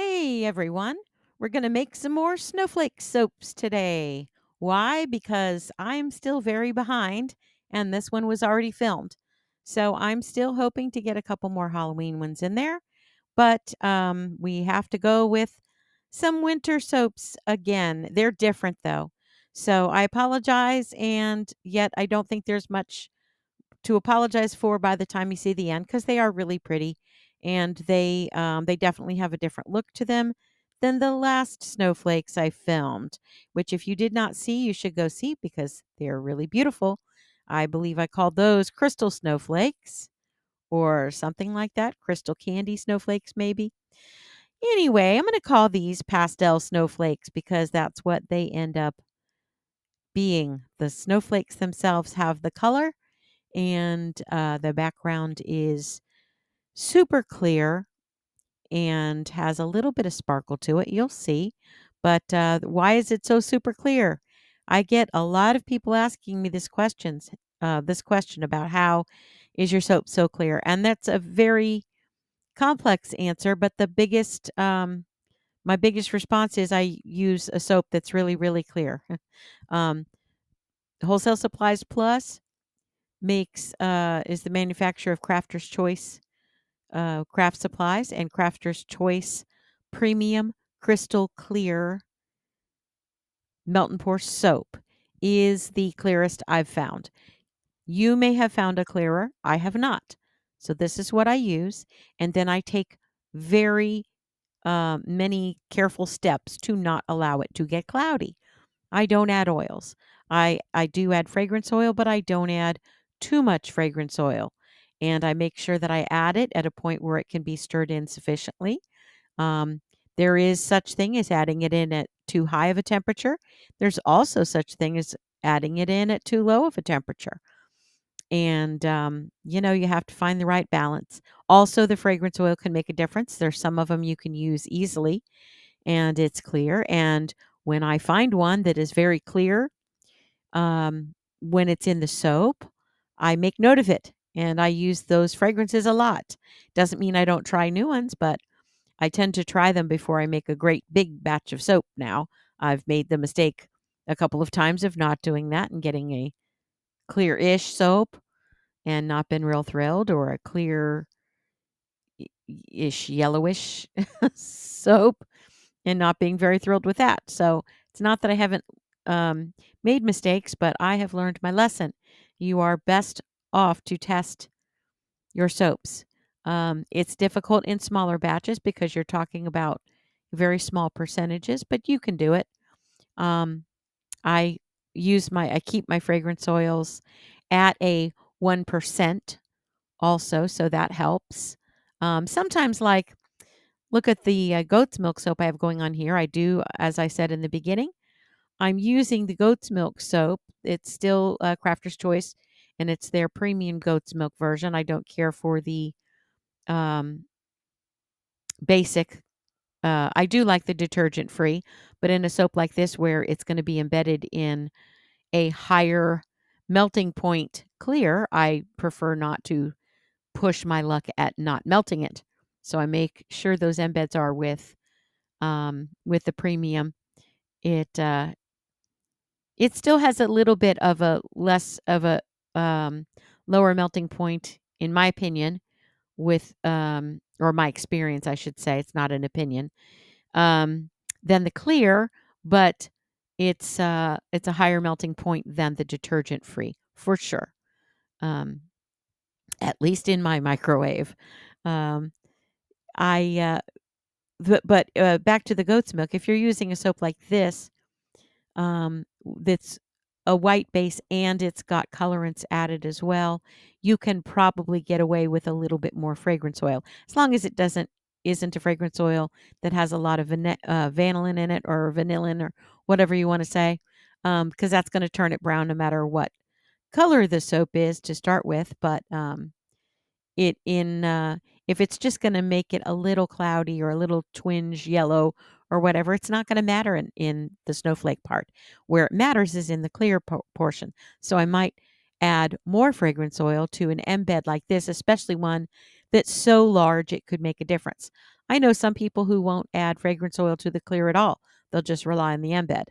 Hey everyone, we're going to make some more snowflake soaps today. Why? Because I'm still very behind and this one was already filmed. So I'm still hoping to get a couple more Halloween ones in there, but we have to go with some winter soaps again. They're different though. So I apologize, and yet I don't think there's much to apologize for by the time you see the end, because they are really pretty, and they definitely have a different look to them than the last snowflakes I filmed, which if you did not see, you should go see because they're really beautiful. I believe I called those crystal snowflakes or something like that, crystal candy snowflakes maybe. Anyway, I'm going to call these pastel snowflakes because that's what they end up being. The snowflakes themselves have the color, and the background is super clear and has a little bit of sparkle to it. You'll see. But why is it so super clear? I get a lot of people asking me this question about how is your soap so clear, and that's a very complex answer. But my biggest response is I use a soap that's really, really clear. um, Wholesale Supplies Plus makes is the manufacturer of Crafter's Choice craft supplies, and Crafter's Choice Premium Crystal Clear Melt and Pour soap is the clearest I've found. You may have found a clearer. I have not. So this is what I use, and then I take very many careful steps to not allow it to get cloudy. I don't add oils. I do add fragrance oil, but I don't add too much fragrance oil. And I make sure that I add it at a point where it can be stirred in sufficiently. Um, there is such thing as adding it in at too high of a temperature. There's also such thing as adding it in at too low of a temperature. And you have to find the right balance. Also, the fragrance oil can make a difference. There's some of them you can use easily and it's clear. And when I find one that is very clear, when it's in the soap, I make note of it and I use those fragrances a lot. Doesn't mean I don't try new ones, but I tend to try them before I make a great big batch of soap now. I've made the mistake a couple of times of not doing that and getting a clear-ish soap and not been real thrilled, or a clear-ish yellowish soap and not being very thrilled with that. So it's not that I haven't um, made mistakes, but I have learned my lesson. You are best off to test your soaps. It's difficult in smaller batches because you're talking about very small percentages, but you can do it. Um, I I keep my fragrance oils at a 1% also, so that helps. Sometimes, like, look at the goat's milk soap I have going on here. I do, as I said in the beginning, I'm using the goat's milk soap. It's still Crafter's Choice, and it's their premium goat's milk version. I don't care for the um, basic. I do like the detergent free, but in a soap like this, where it's going to be embedded in a higher melting point clear, I prefer not to push my luck at not melting it. So I make sure those embeds are with the premium. It it still has a little bit of a less of a um, lower melting point, in my opinion, with or my experience, I should say. It's not an opinion, um, than the clear, but it's a higher melting point than the detergent free for sure. Um, at least in my microwave. Um, I but back to the goat's milk. If you're using a soap like this, that's a white base and it's got colorants added as well, you can probably get away with a little bit more fragrance oil, as long as it isn't a fragrance oil that has a lot of vanillin in it, or vanillin, or whatever you want to say, because that's going to turn it brown no matter what color the soap is to start with. But it in if it's just going to make it a little cloudy or a little twinge yellow or whatever, it's not going to matter in the snowflake part. Where it matters is in the clear portion. So I might add more fragrance oil to an embed like this, especially one that's so large it could make a difference. I know some people who won't add fragrance oil to the clear at all. They'll just rely on the embed.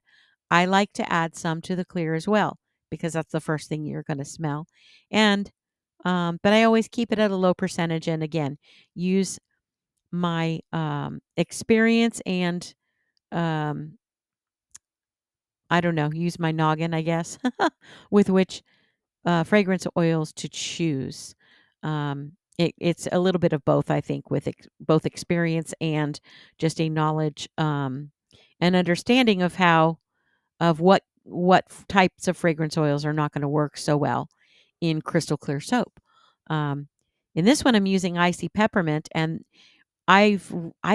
I like to add some to the clear as well because that's the first thing you're going to smell. And but I always keep it at a low percentage and again, use my experience and um, I don't know, use my noggin, I guess, with which fragrance oils to choose. It's a little bit of both, I think, with both experience and just a knowledge and understanding of how of what types of fragrance oils are not going to work so well in crystal clear soap. Um, in this one, I'm using icy peppermint, and I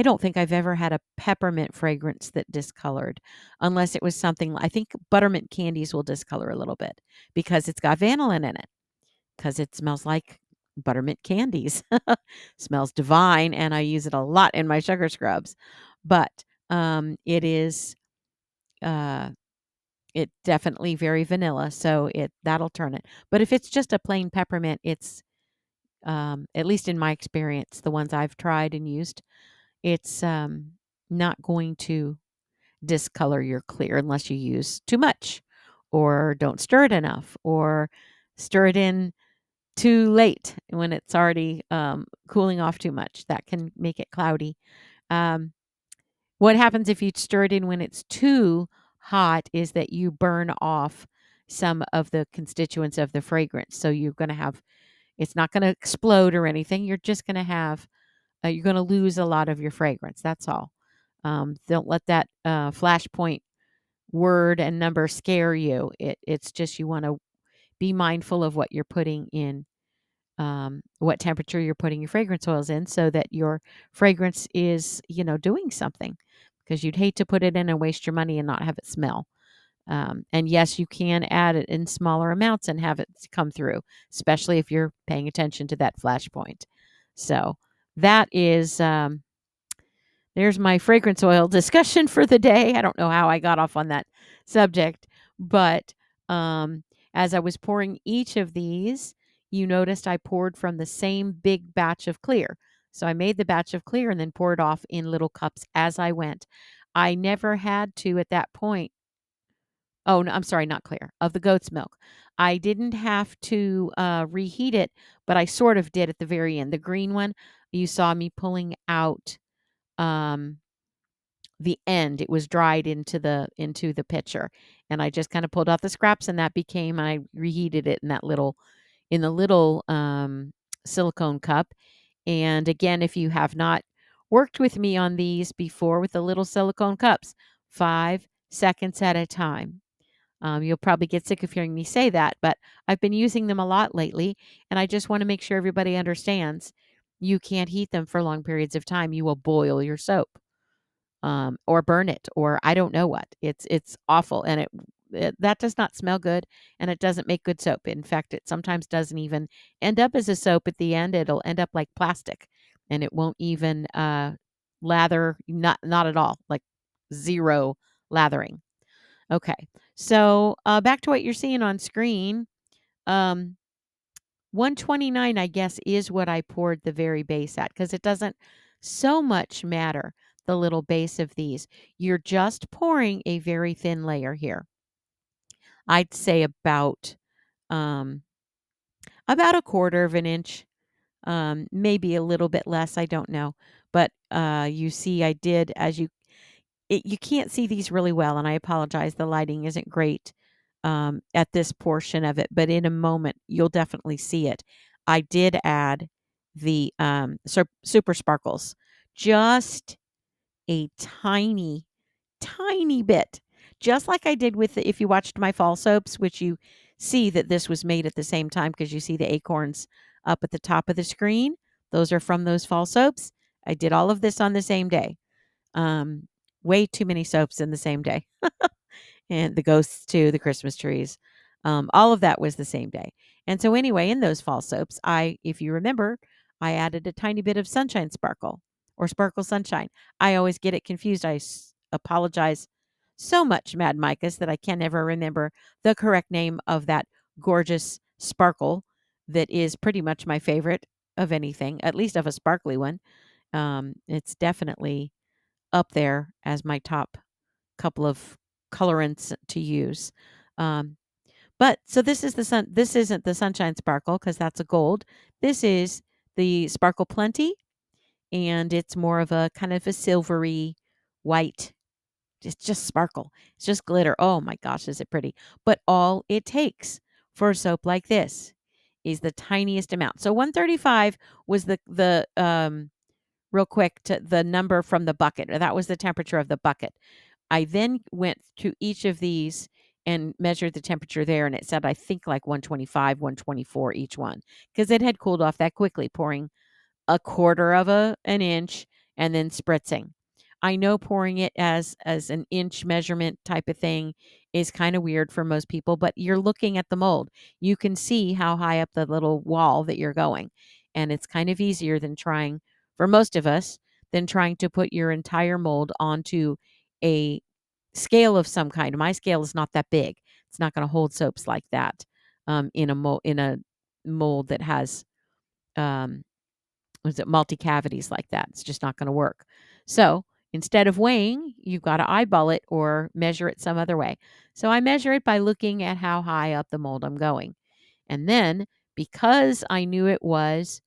don't think I've ever had a peppermint fragrance that discolored, unless it was something I think buttermint candies will discolor a little bit because it's got vanillin in it, because it smells like buttermint candies. Smells divine, and I use it a lot in my sugar scrubs. But it is uh, it definitely very vanilla, so that'll turn it. But if it's just a plain peppermint, it's at least in my experience, the ones I've tried and used, it's not going to discolor your clear unless you use too much or don't stir it enough or stir it in too late when it's already cooling off too much. That can make it cloudy. Um, what happens if you stir it in when it's too hot is that you burn off some of the constituents of the fragrance. So you're going to have, it's not going to explode or anything. You're just going to have, you're going to lose a lot of your fragrance. That's all. Don't let that flashpoint word and number scare you. It's just you want to be mindful of what you're putting in, what temperature you're putting your fragrance oils in, so that your fragrance is, doing something. Because you'd hate to put it in and waste your money and not have it smell. And yes, you can add it in smaller amounts and have it come through, especially if you're paying attention to that flashpoint. So that is. There's my fragrance oil discussion for the day. I don't know how I got off on that subject, but um, as I was pouring each of these, you noticed I poured from the same big batch of clear. So I made the batch of clear and then poured off in little cups as I went. I never had to at that point. Oh, no, I'm sorry, not clear, of the goat's milk. I didn't have to reheat it, but I sort of did at the very end. The green one, you saw me pulling out. Um, the end. It was dried into the pitcher, and I just kind of pulled out the scraps, and that became I reheated it in the little silicone cup. And again, if you have not worked with me on these before with the little silicone cups, 5 seconds at a time. You'll probably get sick of hearing me say that, but I've been using them a lot lately, and I just want to make sure everybody understands you can't heat them for long periods of time. You will boil your soap or burn it, or I don't know what. It's awful, and that does not smell good, and it doesn't make good soap. In fact, it sometimes doesn't even end up as a soap at the end. It'll end up like plastic, and it won't even lather. Not at all. Like zero lathering. Okay, so back to what you're seeing on screen. Um, 129, I guess, is what I poured the very base at because it doesn't so much matter the little base of these. You're just pouring a very thin layer here. I'd say about a quarter of an inch, maybe a little bit less. I don't know, but you see, I did you can't see these really well, and I apologize. The lighting isn't great at this portion of it, but in a moment, you'll definitely see it. I did add the super sparkles, just a tiny, tiny bit, just like I did with if you watched my fall soaps, which you see that this was made at the same time because you see the acorns up at the top of the screen. Those are from those fall soaps. I did all of this on the same day. Um, Way too many soaps in the same day. And the ghosts too, the Christmas trees. All of that was the same day. And so anyway, in those fall soaps, if you remember, I added a tiny bit of sunshine sparkle or sparkle sunshine. I always get it confused. Apologize so much, Mad Micahs, that I can never remember the correct name of that gorgeous sparkle that is pretty much my favorite. of anything, at least of a sparkly one. It's definitely up there as my top couple of colorants to use. Um, but so this is the sun. This isn't the Sunshine Sparkle because that's a gold. This is the Sparkle Plenty, and it's more of a kind of a silvery white. It's just sparkle. It's just glitter. Oh my gosh, is it pretty? But all it takes for a soap like this is the tiniest amount. So 135 was the real quick to the number from the bucket. That was the temperature of the bucket. I then went to each of these and measured the temperature there, and it said, I think, like 125, 124 each one, because it had cooled off that quickly, pouring a quarter of an inch and then spritzing. I know pouring it as an inch measurement type of thing is kind of weird for most people, but you're looking at the mold. You can see how high up the little wall that you're going. And it's kind of easier than trying, for most of us, than trying to put your entire mold onto a scale of some kind. My scale is not that big. It's not going to hold soaps like that in a mold that has um, was it multi cavities like that. It's just not going to work. So instead of weighing, you've got to eyeball it or measure it some other way. So I measure it by looking at how high up the mold I'm going. And then because I knew it was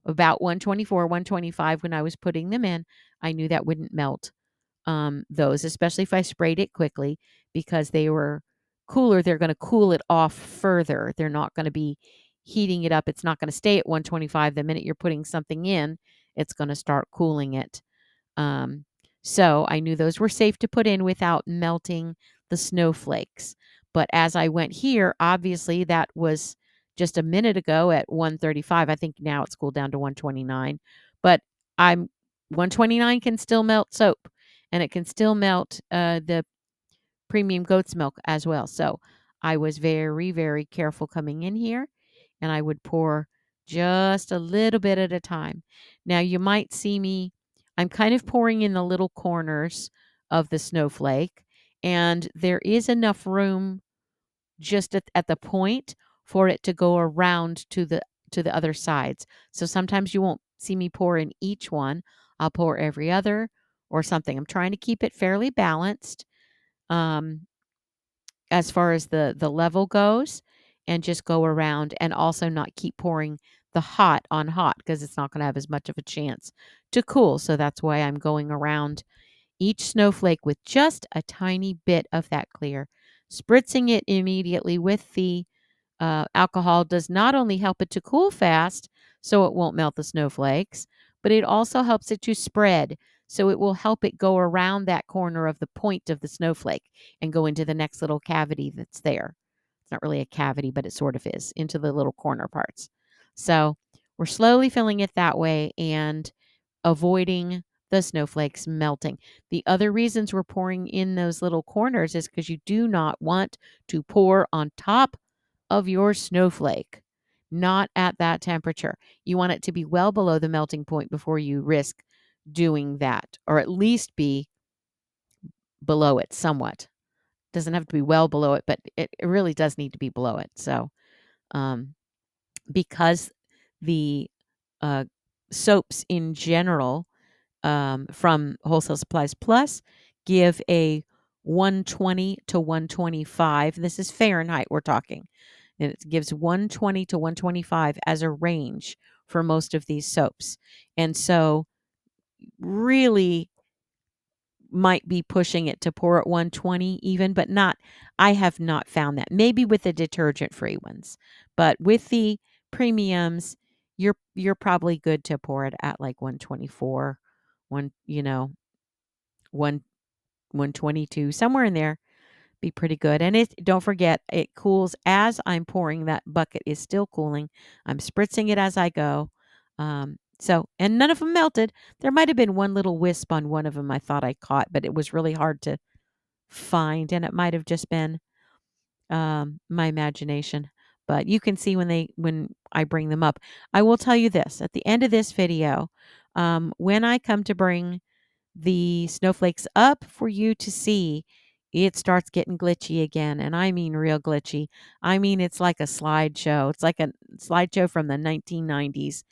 about 124, 125 when I was putting them in, I knew that wouldn't melt those, especially if I sprayed it quickly because they were cooler. They're going to cool it off further. They're not going to be heating it up. It's not going to stay at 125. The minute you're putting something in, it's going to start cooling it. Um, so I knew those were safe to put in without melting the snowflakes. But as I went here, obviously that was just a minute ago at 135. I think now it's cooled down to 129. But I'm 129 can still melt soap, and it can still melt the premium goat's milk as well. So I was very, very careful coming in here, and I would pour just a little bit at a time. Now you might see me, I'm kind of pouring in the little corners of the snowflake, and there is enough room just at the point for it to go around to the other sides. So sometimes you won't see me pour in each one. I'll pour every other or something. I'm trying to keep it fairly balanced. Um, as far as the level goes, and just go around and also not keep pouring the hot on hot because it's not going to have as much of a chance to cool. So that's why I'm going around each snowflake with just a tiny bit of that clear. Spritzing it immediately with the alcohol does not only help it to cool fast so it won't melt the snowflakes, but it also helps it to spread. So it will help it go around that corner of the point of the snowflake and go into the next little cavity that's there. It's not really a cavity, but it sort of is, into the little corner parts. So we're slowly filling it that way and avoiding the snowflakes melting. The other reasons we're pouring in those little corners is because you do not want to pour on top of your snowflake, not at that temperature. You want it to be well below the melting point before you risk doing that, or at least be below it somewhat. Doesn't have to be well below it, but it really does need to be below it. So, um, because the uh, soaps in general from Wholesale Supplies Plus give a 120 to 125. This is Fahrenheit we're talking. And it gives 120 to 125 as a range for most of these soaps. And so really might be pushing it to pour at 120 even, but not, I have not found that. Maybe with the detergent free ones, but with the premiums, you're probably good to pour it at like 124, one, 1 122, somewhere in there, be pretty good. And it, don't forget, it cools as I'm pouring. That bucket is still cooling. I'm spritzing it as I go. And none of them melted. There might have been one little wisp on one of them I thought I caught, but it was really hard to find, and it might have just been my imagination. But you can see when I bring them up. I will tell you this at the end of this video, when I come to bring the snowflakes up for you to see, it starts getting glitchy again. And I mean real glitchy. I mean, it's like a slideshow. It's like a slideshow from the 1990s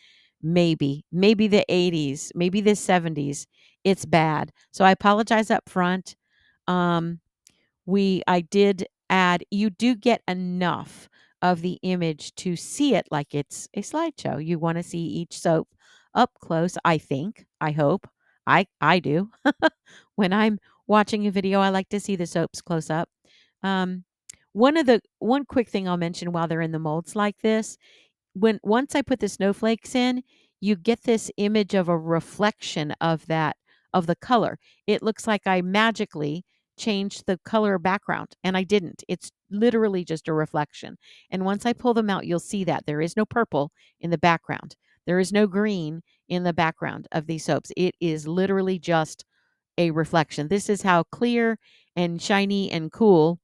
maybe the 80s, maybe the 70s. It's bad. So I apologize up front. Um, I did add, you do get enough of the image to see it like it's a slideshow. You want to see each soap up close, I think, I hope. I do. When I'm watching a video, I like to see the soaps close up. Um, one quick thing I'll mention while they're in the molds like this, once I put the snowflakes in, you get this image of a reflection of the color. It looks like I magically changed the color background, and I didn't. It's literally just a reflection. And once I pull them out, you'll see that there is no purple in the background. There is no green in the background of these soaps. It is literally just a reflection. This is how clear and shiny and cool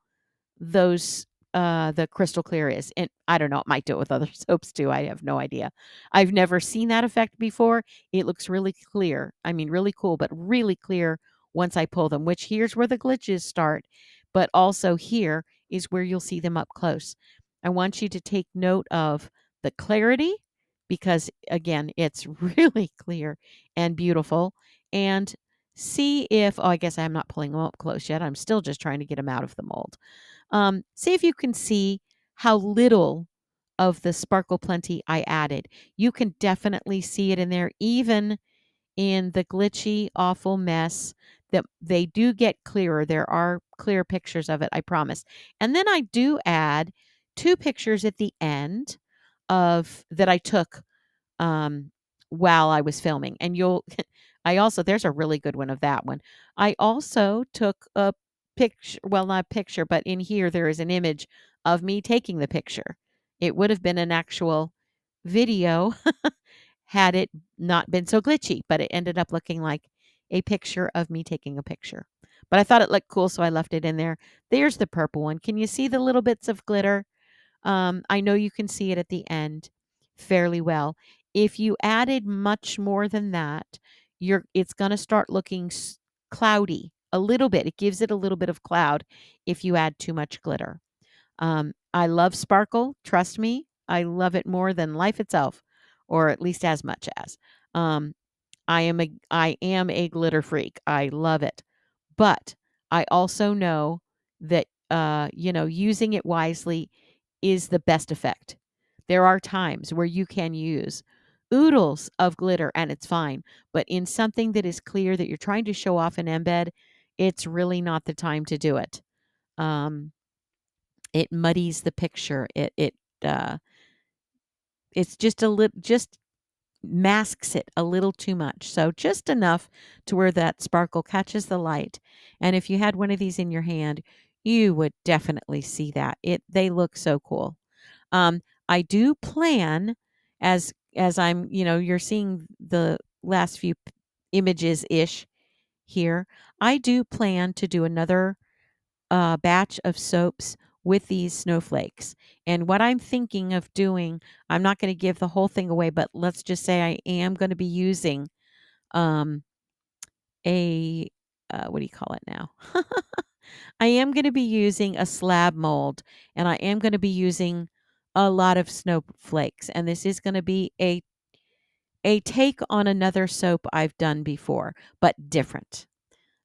those the crystal clear is. And I don't know, it might do it with other soaps too. I have no idea. I've never seen that effect before. It looks really clear. I mean, really cool, but really clear once I pull them, which here's where the glitches start. But also here is where you'll see them up close. I want you to take note of the clarity because again, it's really clear and beautiful. And see if, oh, I guess I'm not pulling them up close yet. I'm still just trying to get them out of the mold. See if you can see how little of the Sparkle Plenty I added. You can definitely see it in there, even in the glitchy, awful mess that they do get clearer. There are clear pictures of it, I promise. And then I do add 2 pictures at the end of that I took um, while I was filming. And you'll I also there's a really good one of that one. I also took a picture, well, not a picture, but in here there is an image of me taking the picture. It would have been an actual video had it not been so glitchy, but it ended up looking like a picture of me taking a picture. But I thought it looked cool, so I left it in there. There's the purple one. Can you see the little bits of glitter? I know you can see it at the end fairly well. If you added much more than that, it's going to start looking cloudy a little bit. It gives it a little bit of cloud if you add too much glitter. I love sparkle. Trust me, I love it more than life itself, or at least as much as. Um, I am a glitter freak. I love it. But I also know that using it wisely is the best effect. There are times where you can use oodles of glitter and it's fine, but in something that is clear that you're trying to show off an embed, it's really not the time to do it. Um, it muddies the picture. Uh, it's just a little just masks it a little too much. So just enough to where that sparkle catches the light. And if you had one of these in your hand, you would definitely see that. They look so cool. I do plan as I'm, you're seeing the last few images ish here. I do plan to do another batch of soaps with these snowflakes. And what I'm thinking of doing, I'm not going to give the whole thing away, but let's just say I am going to be using um, a what do you call it now? I am going to be using a slab mold, and I am going to be using a lot of snowflakes. And this is going to be a take on another soap I've done before, but different.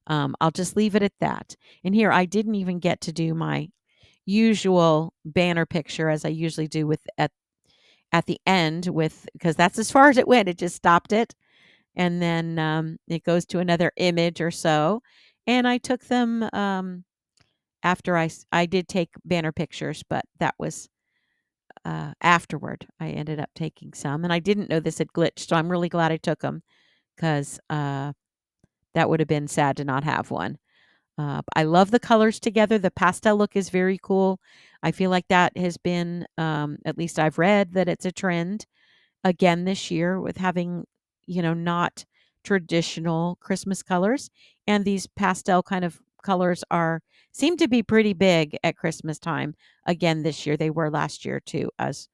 I'll just leave it at that. And here, I didn't even get to do my usual banner picture as I usually do with at the end with because that's as far as it went. It just stopped it, and then it goes to another image or so. And I took them after I did take banner pictures, but that was afterward. I ended up taking some, and I didn't know this had glitched, so I'm really glad I took them because that would have been sad to not have one. I love the colors together. The pastel look is very cool. I feel like that has been, at least I've read that it's a trend again this year with having, not traditional Christmas colors. And these pastel kind of colors seem to be pretty big at Christmas time again this year. They were last year too, as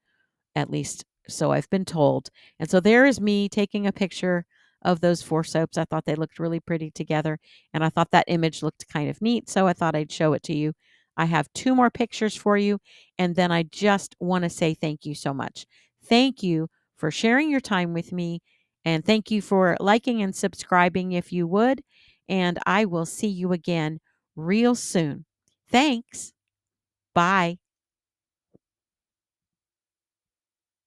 at least so I've been told. And so there is me taking a picture of those 4 soaps. I thought they looked really pretty together, and I thought that image looked kind of neat, so I thought I'd show it to you. I have 2 more pictures for you, and then I just want to say thank you so much. Thank you for sharing your time with me. And thank you for liking and subscribing if you would. And I will see you again real soon. Thanks. Bye.